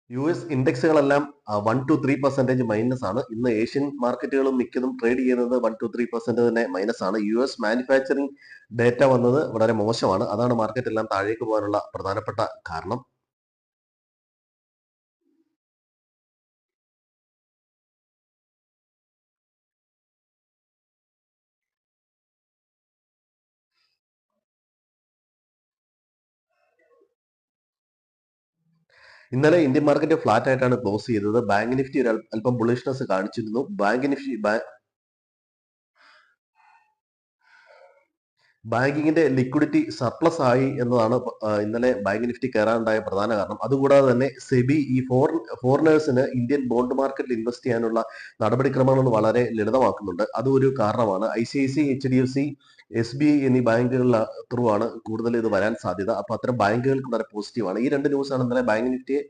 US ഇൻഡെക്സുകളെല്ലാം 1 to 3% minus ആണ്. ഇന്ന് Asian മാർക്കറ്റുകളും മിക്കതും ട്രേഡ് ചെയ്യുന്നത് 1 to 3% തന്നെ മൈനസ് ആണ്. US മാനുഫാക്ചറിംഗ് ഡേറ്റ വന്നത് വളരെ മോശമാണ്. അതാണ് മാർക്കറ്റ് എല്ലാം താഴേക്ക് പോകാനുള്ള പ്രധാനപ്പെട്ട കാരണം. ഇന്നലെ ഇന്ത്യൻ മാർക്കറ്റ് ഫ്ലാറ്റ് ആയിട്ടാണ് ക്ലോസ് ചെയ്തത്. ബാങ്ക് നിഫ്റ്റി ഒരു അല്പം ബുള്ളിഷ്നെസ് കാണിച്ചിരുന്നു. ബാങ്കിങ്ങിന്റെ ലിക്വിഡിറ്റി സർപ്ലസ് ആയി എന്നതാണ് ഇന്നലെ ബാങ്ക് നിഫ്റ്റി കയറാനുണ്ടായ പ്രധാന കാരണം. അതുകൂടാതെ തന്നെ സെബി ഈ ഫോറിനേഴ്സിന് ഇന്ത്യൻ ബോണ്ട് മാർക്കറ്റിൽ ഇൻവെസ്റ്റ് ചെയ്യാനുള്ള നടപടിക്രമങ്ങൾ വളരെ ലളിതമാക്കുന്നുണ്ട്. അതും ഒരു കാരണമാണ്. ICICI, HDFC, SBI എന്നീ ബാങ്കുകളിൽ ത്രൂ ആണ് കൂടുതൽ ഇത് വരാൻ സാധ്യത. അപ്പൊ അത്തരം ബാങ്കുകൾക്ക് വളരെ പോസിറ്റീവാണ്. ഈ രണ്ട് ന്യൂസാണ് ഇന്നലെ ബാങ്ക് നിഫ്റ്റിയെ